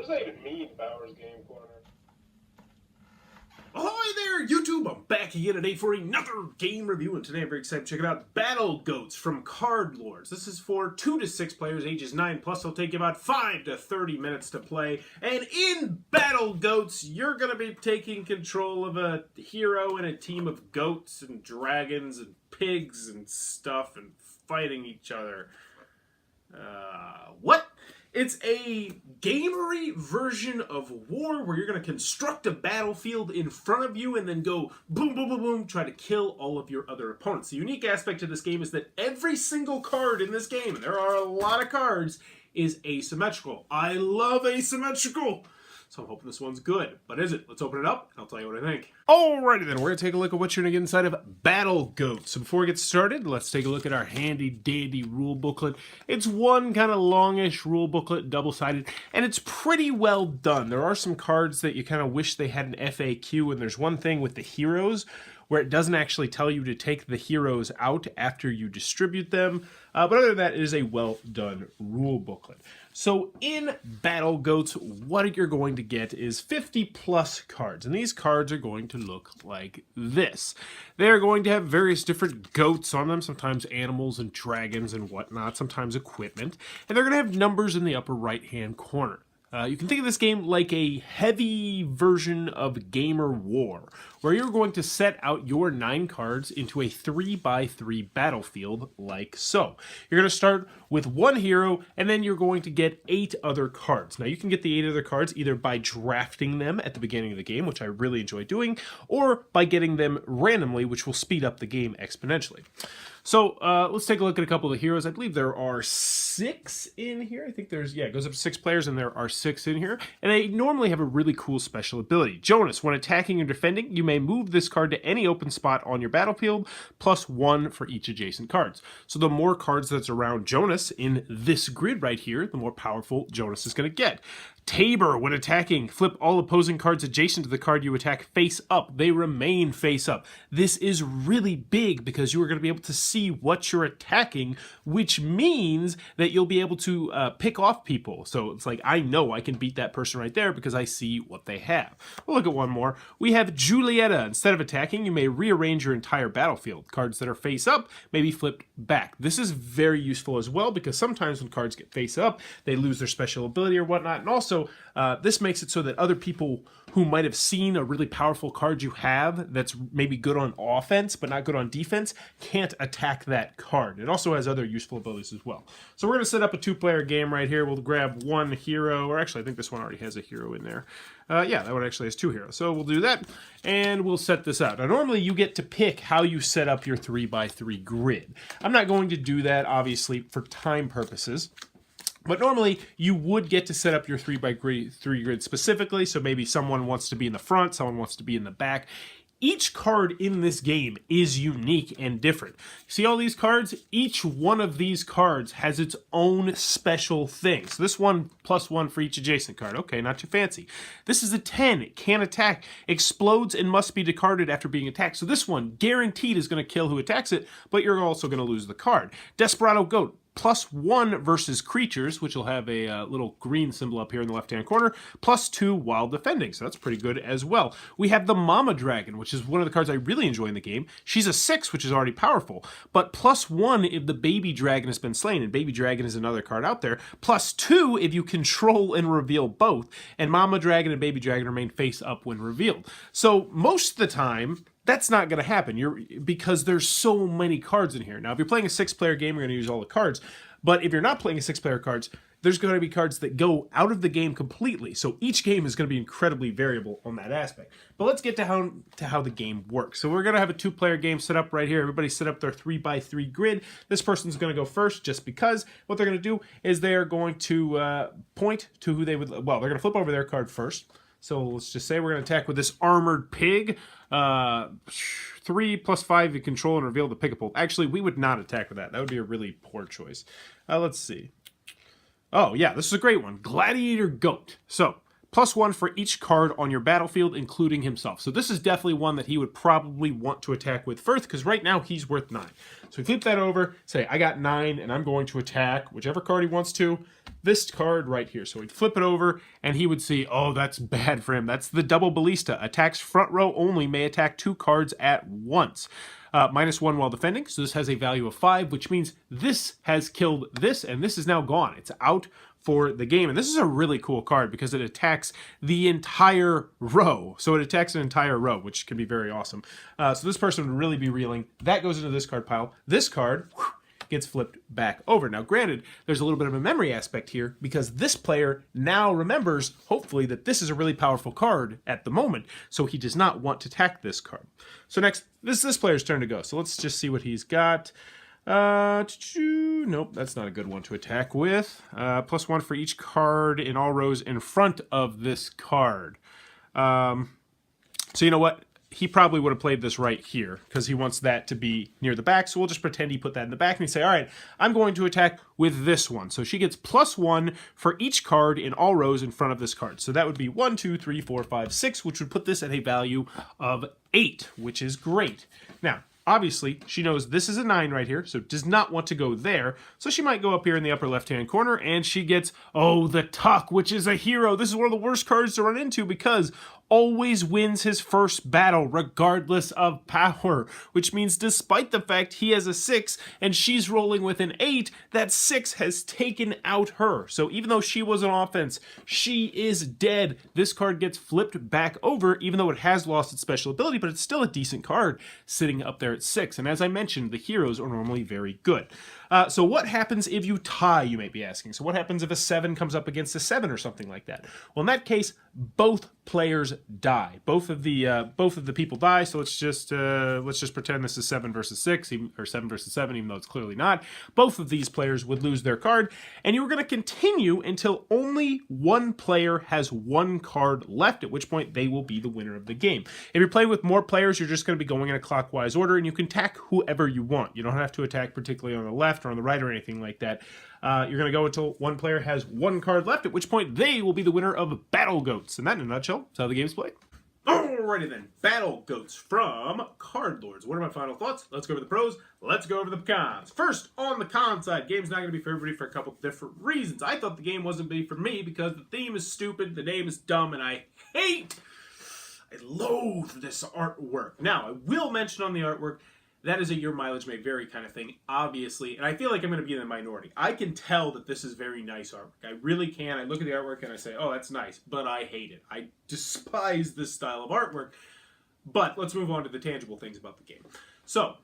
What does that even mean, Bowers Game Corner? Ahoy there, YouTube! I'm back again today for another game review, and today I'm very excited to check out BattleGoats from Card Lords. This is for 2 to 6 players, ages 9 plus. It'll take you about 5 to 30 minutes to play. And in BattleGoats, you're going to be taking control of a hero and a team of goats and dragons and pigs and stuff and fighting each other. What? It's a gamery version of war where you're going to construct a battlefield in front of you and then go boom, boom, boom, boom, try to kill all of your other opponents. The unique aspect of this game is that every single card in this game, and there are a lot of cards, is asymmetrical. I love asymmetrical! So I'm hoping this one's good. But is it? Let's open it up and I'll tell you what I think. Alrighty then, we're going to take a look at what you're going to get inside of BattleGoats. So before we get started, let's take a look at our handy dandy rule booklet. It's one kind of longish rule booklet, double-sided, and it's pretty well done. There are some cards that you kind of wish they had an FAQ, and there's one thing with the heroes where it doesn't actually tell you to take the heroes out after you distribute them. But other than that, it is a well-done rule booklet. So in BattleGoats, what you're going to get is 50 plus cards, and these cards are going to look like this. They're going to have various different goats on them, sometimes animals and dragons and whatnot, sometimes equipment, and they're going to have numbers in the upper right-hand corner. You can think of this game like a heavy version of Gamer War, where you're going to set out your 9 cards into a 3x3 battlefield like so. You're going to start with 1 hero, and then you're going to get 8 other cards. Now, you can get the 8 other cards either by drafting them at the beginning of the game, which I really enjoy doing, or by getting them randomly, which will speed up the game exponentially. So let's take a look at a couple of the heroes. I believe there are 6 in here. I think there's, yeah, it goes up to 6 players, and there are 6 in here. And they normally have a really cool special ability. Jonas, when attacking or defending, you may move this card to any open spot on your battlefield, plus 1 for each adjacent cards. So the more cards that's around Jonas in this grid right here, the more powerful Jonas is going to get. Tabor, when attacking, flip all opposing cards adjacent to the card you attack face up. They remain face up. This is really big because you are going to be able to see what you're attacking, which means that you'll be able to pick off people. So it's like, I know I can beat that person right there because I see what they have. We'll look at one more. We have Julieta. Instead of attacking, you may rearrange your entire battlefield. Cards that are face up may be flipped back. This is very useful as well because sometimes when cards get face up, they lose their special ability or whatnot, and also this makes it so that other people who might have seen a really powerful card you have that's maybe good on offense but not good on defense can't attack that card. It also has other useful abilities as well. So we're going to set up a 2-player game right here. We'll grab 1 hero, or actually I think this one already has a hero in there. Yeah, that one actually has 2 heroes. So we'll do that, and we'll set this out. Now, normally you get to pick how you set up your 3x3 grid. I'm not going to do that, obviously, for time purposes. But normally, you would get to set up your 3x3 grid specifically, so maybe someone wants to be in the front, someone wants to be in the back. Each card in this game is unique and different. See all these cards? Each one of these cards has its own special thing. So this one, plus 1 for each adjacent card. Okay, not too fancy. This is a 10. It can't attack, explodes, and must be discarded after being attacked. So this one, guaranteed, is going to kill who attacks it, but you're also going to lose the card. Desperado Goat. Plus 1 versus creatures, which will have a little green symbol up here in the left-hand corner, plus 2 while defending, so that's pretty good as well. We have the Mama Dragon, which is one of the cards I really enjoy in the game. She's a 6, which is already powerful, but plus 1 if the Baby Dragon has been slain, and Baby Dragon is another card out there, plus 2 if you control and reveal both, and Mama Dragon and Baby Dragon remain face up when revealed. So most of the time, that's not going to happen because there's so many cards in here. Now, if you're playing a 6-player game, you're going to use all the cards. But if you're not playing a 6-player cards, there's going to be cards that go out of the game completely. So each game is going to be incredibly variable on that aspect. But let's get to how the game works. So we're going to have a 2-player game set up right here. Everybody set up their 3x3 grid. This person's going to go first just because. What they're going to do is they are going to point to who they would... Well, they're going to flip over their card first. So let's just say we're going to attack with this armored pig. 3 plus 5 you control and reveal the pick-a-pole. Actually, we would not attack with that. That would be a really poor choice. Let's see. Oh, yeah, this is a great one. Gladiator Goat. So, +1 for each card on your battlefield, including himself. So this is definitely one that he would probably want to attack with first, because right now he's worth 9. So we flip that over, say, I got 9, and I'm going to attack whichever card he wants to. This card right here. So he'd flip it over, and he would see, oh, that's bad for him. That's the double ballista. Attacks front row only, may attack 2 cards at once. -1 while defending, so this has a value of 5, which means this has killed this, and this is now gone. It's out for the game. And this is a really cool card because it attacks the entire row. So it attacks an entire row, which can be very awesome. So this person would really be reeling. That goes into this card pile. This card gets flipped back over. Now, granted, there's a little bit of a memory aspect here because this player now remembers, hopefully, that this is a really powerful card at the moment. So he does not want to attack this card. So next, this player's turn to go. So let's just see what he's got. Nope, that's not a good one to attack with. +1 for each card in all rows in front of this card. So you know what? He probably would have played this right here because he wants that to be near the back. So we'll just pretend he put that in the back and he say, all right, I'm going to attack with this one. So she gets +1 for each card in all rows in front of this card. So that would be 1, 2, 3, 4, 5, 6, which would put this at a value of 8, which is great. Now, obviously, she knows this is a 9 right here, so does not want to go there. So she might go up here in the upper left-hand corner, and she gets, oh, the Tuck, which is a hero. This is one of the worst cards to run into because always wins his first battle regardless of power, which means despite the fact he has a 6 and she's rolling with an 8, that 6 has taken out her. So even though she was on offense, she is dead. This card gets flipped back over, even though it has lost its special ability, but it's still a decent card sitting up there at 6. And as I mentioned, the heroes are normally very good. So what happens if you tie, you may be asking? So what happens if a 7 comes up against a 7 or something like that? Well, in that case, both players die. Both of the people die. So let's just pretend this is 7 versus 6, or 7 versus 7, even though it's clearly not. Both of these players would lose their card, and you were going to continue until only one player has 1 card left, at which point they will be the winner of the game. If you're playing with more players, you're just going to be going in a clockwise order, and you can attack whoever you want. You don't have to attack particularly on the left or on the right or anything like that. You're going to go until one player has 1 card left, at which point they will be the winner of BattleGoats. And that, in a nutshell, is how the game's played. Alrighty then, BattleGoats from Card Lords. What are my final thoughts? Let's go over the pros. Let's go over the cons. First, on the con side, game's not going to be for everybody for a couple different reasons. I thought the game wasn't be for me because the theme is stupid, the name is dumb, and I loathe this artwork. Now, I will mention on the artwork, that is a your mileage may vary kind of thing, obviously, and I feel like I'm going to be in the minority. I can tell that this is very nice artwork. I really can. I look at the artwork and I say, oh, that's nice, but I hate it. I despise this style of artwork. But let's move on to the tangible things about the game. So,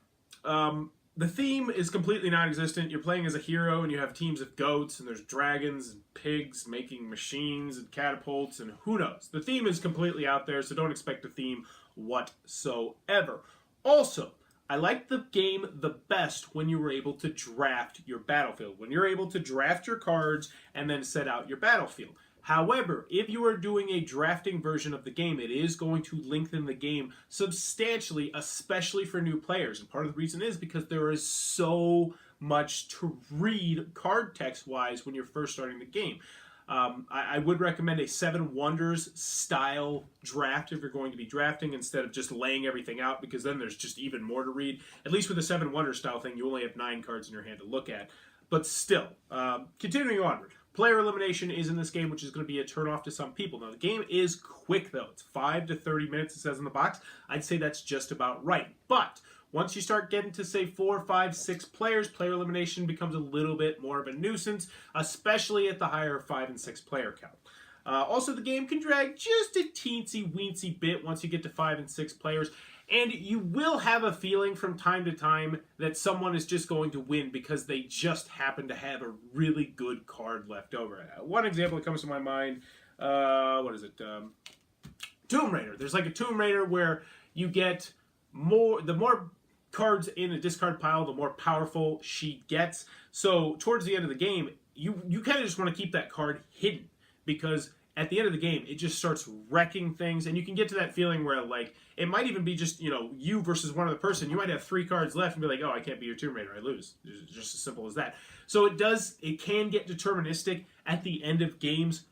the theme is completely non-existent. You're playing as a hero, and you have teams of goats, and there's dragons and pigs making machines and catapults, and who knows. The theme is completely out there, so don't expect a theme whatsoever. Also, I like the game the best when you were able to draft your battlefield. When you're able to draft your cards and then set out your battlefield. However, if you are doing a drafting version of the game, it is going to lengthen the game substantially, especially for new players. And part of the reason is because there is so much to read card text-wise when you're first starting the game. I would recommend a 7 Wonders style draft if you're going to be drafting instead of just laying everything out, because then there's just even more to read. At least with a 7 Wonders style thing, you only have 9 cards in your hand to look at. But still, continuing onward. Player elimination is in this game, which is going to be a turnoff to some people. Now, the game is quick, though. It's 5 to 30 minutes, it says in the box. I'd say that's just about right. But once you start getting to, say, 4, 5, 6 players, player elimination becomes a little bit more of a nuisance, especially at the higher 5 and 6 player count. Also, the game can drag just a teensy-weensy bit once you get to 5 and 6 players, and you will have a feeling from time to time that someone is just going to win because they just happen to have a really good card left over. One example that comes to my mind, what is it? Tomb Raider. There's like a Tomb Raider where you get the more cards in a discard pile, the more powerful she gets. So towards the end of the game, you kind of just want to keep that card hidden, because at the end of the game, it just starts wrecking things, and you can get to that feeling where, like, it might even be just, you versus one other person. You might have 3 cards left and be like, oh, I can't be your Tomb Raider, I lose. It's just as simple as that. So it can get deterministic at the end of games,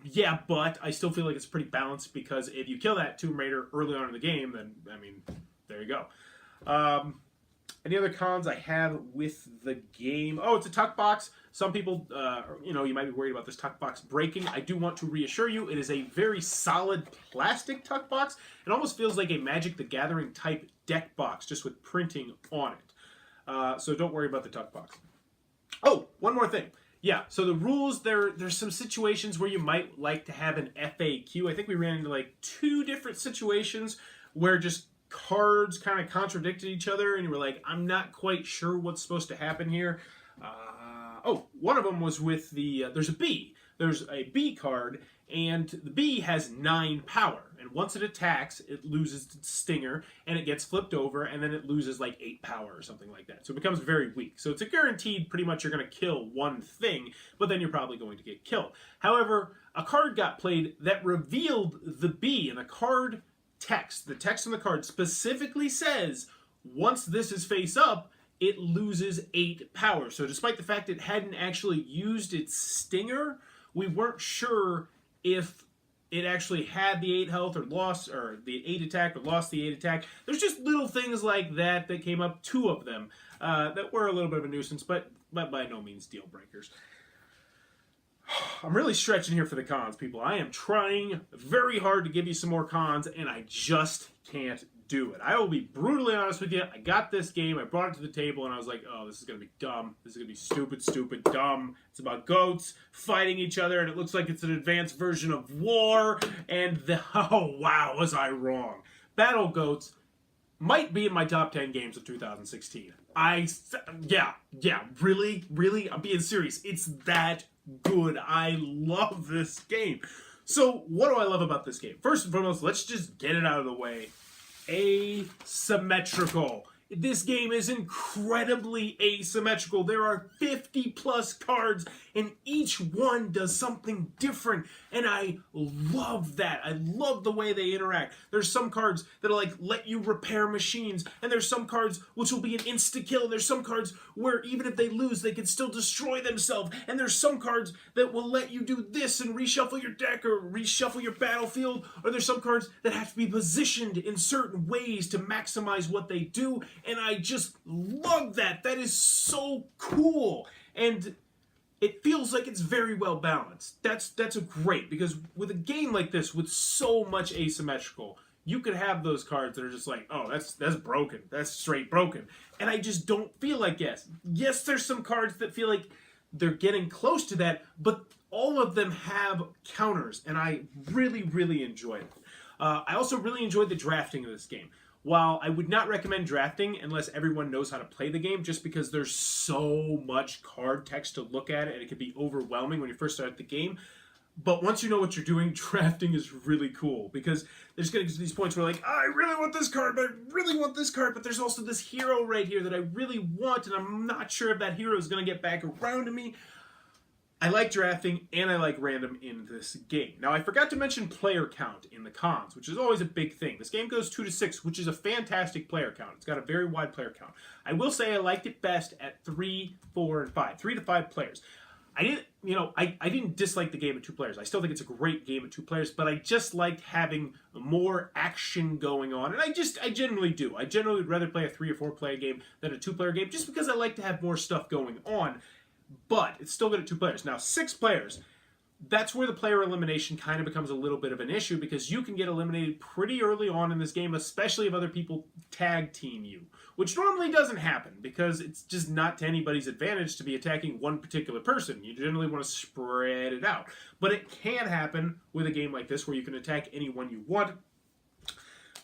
Yeah, but I still feel like it's pretty balanced because if you kill that Tomb Raider early on in the game, then, I mean, there you go. Any other cons I have with the game? Oh, it's a tuck box. Some people, you might be worried about this tuck box breaking. I do want to reassure you, it is a very solid plastic tuck box. It almost feels like a Magic the Gathering type deck box, just with printing on it. So don't worry about the tuck box. Oh, one more thing. Yeah, so the rules, there's some situations where you might like to have an FAQ. I think we ran into like 2 different situations where just cards kind of contradicted each other, and you were like, I'm not quite sure what's supposed to happen here. One of them was with there's a bee. There's a bee card, and the bee has 9 power. And once it attacks, it loses its stinger, and it gets flipped over, and then it loses like 8 power or something like that. So it becomes very weak. So it's a guaranteed, pretty much you're going to kill one thing, but then you're probably going to get killed. However, a card got played that revealed the bee, and the card text, the text on the card specifically says, once this is face up, it loses 8 power. So despite the fact it hadn't actually used its stinger, we weren't sure if it actually had the 8 health or lost, or the 8 attack or lost the 8 attack. There's just little things like that that came up, 2 of them, that were a little bit of a nuisance, but by no means deal breakers. I'm really stretching here for the cons, people. I am trying very hard to give you some more cons, and I just can't do it. I will be brutally honest with you. I got this game, I brought it to the table, and I was like, oh, this is going to be dumb. This is going to be stupid, stupid, dumb. It's about goats fighting each other, and it looks like it's an advanced version of war, and oh, wow, was I wrong. BattleGoats might be in my top 10 games of 2016. Really? I'm being serious. It's that good. I love this game. So, what do I love about this game? First and foremost, let's just get it out of the way. Asymmetrical. This game is incredibly asymmetrical. There are 50 plus cards, and each one does something different, and I love that. I love the way they interact. There's some cards that'll like let you repair machines, and there's some cards which will be an insta-kill, and there's some cards where even if they lose, they can still destroy themselves, and there's some cards that will let you do this and reshuffle your deck or reshuffle your battlefield, or there's some cards that have to be positioned in certain ways to maximize what they do, and I just love that. That is so cool. And it feels like it's very well balanced. That's a great, because with a game like this, with so much asymmetrical, you could have those cards that are just like, oh, that's broken. That's straight broken. And I just don't feel like Yes, there's some cards that feel like they're getting close to that, but all of them have counters, and I really, really enjoyed it. I also really enjoyed the drafting of this game. While I would not recommend drafting unless everyone knows how to play the game, just because there's so much card text to look at it, and it can be overwhelming when you first start the game. But once you know what you're doing, drafting is really cool, because there's going to be these points where like, I really want this card, but I really want this card, but there's also this hero right here that I really want, and I'm not sure if that hero is going to get back around to me. I like drafting, and I like random in this game. Now, I forgot to mention player count in the cons, which is always a big thing. This game goes 2 to 6, which is a fantastic player count. It's got a very wide player count. I will say I liked it best at 3, 4, and 5. 3 to 5 players. I didn't dislike the game at 2 players. I still think it's a great game at 2 players, but I just liked having more action going on. And I generally do. I generally would rather play a 3 or 4 player game than a 2-player game, just because I like to have more stuff going on. But it's still good at 2 players. Now, 6 players, that's where the player elimination kind of becomes a little bit of an issue, because you can get eliminated pretty early on in this game, especially if other people tag team you, which normally doesn't happen, because it's just not to anybody's advantage to be attacking one particular person. You generally want to spread it out. But it can happen with a game like this, where you can attack anyone you want.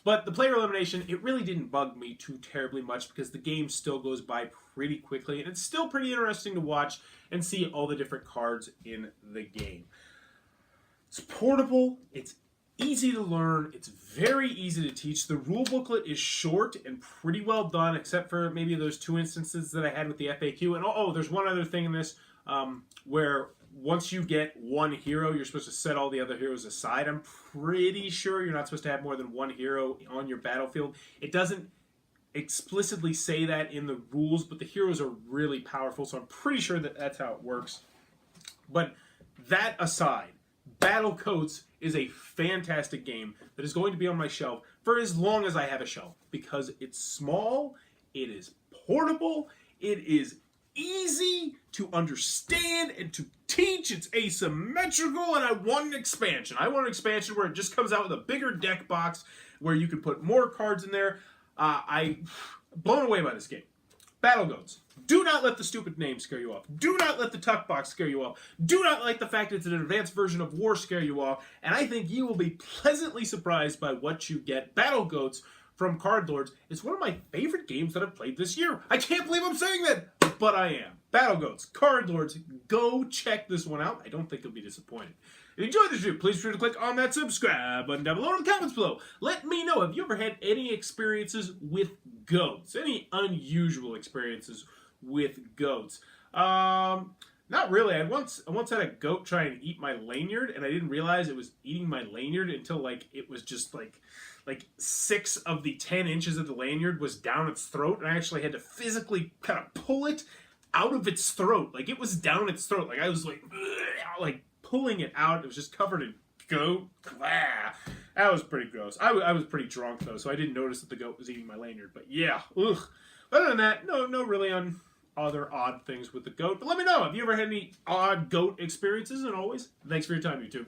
But the player elimination, it really didn't bug me too terribly much, because the game still goes by pretty quickly, and it's still pretty interesting to watch and see all the different cards in the game. It's portable, it's easy to learn, it's very easy to teach. The rule booklet is short and pretty well done, except for maybe those 2 instances that I had with the FAQ. And there's one other thing in this where once you get one hero, you're supposed to set all the other heroes aside. I'm pretty sure you're not supposed to have more than one hero on your battlefield. It doesn't explicitly say that in the rules, but the heroes are really powerful, so I'm pretty sure that that's how it works. But that aside, BattleGoats is a fantastic game that is going to be on my shelf for as long as I have a shelf because it's small, it is portable, it is easy to understand and to teach. It's asymmetrical, and I want an expansion. I want an expansion where it just comes out with a bigger deck box where you can put more cards in there. I'm blown away by this game. BattleGoats. Do not let the stupid name scare you off. Do not let the tuck box scare you off. Do not let the fact it's an advanced version of War scare you off. And I think you will be pleasantly surprised by what you get. BattleGoats from Card Lords is one of my favorite games that I've played this year. I can't believe I'm saying that, but I am. BattleGoats, Card Lords, go check this one out. I don't think you'll be disappointed. If you enjoyed this video, please be sure to click on that subscribe button down below in the comments below. Let me know, have you ever had any experiences with goats? Any unusual experiences with goats? Not really. I once had a goat try and eat my lanyard, and I didn't realize it was eating my lanyard until like it was just like 6 of the 10 inches of the lanyard was down its throat, and I actually had to physically kind of pull it out of its throat. Like it was down its throat. Like I was like pulling it out. It was just covered in goat. That was pretty gross. I was pretty drunk though, so I didn't notice that the goat was eating my lanyard. But yeah, ugh. Other than that, no really other odd things with the goat. But let me know, have you ever had any odd goat experiences? And always, thanks for your time, YouTube.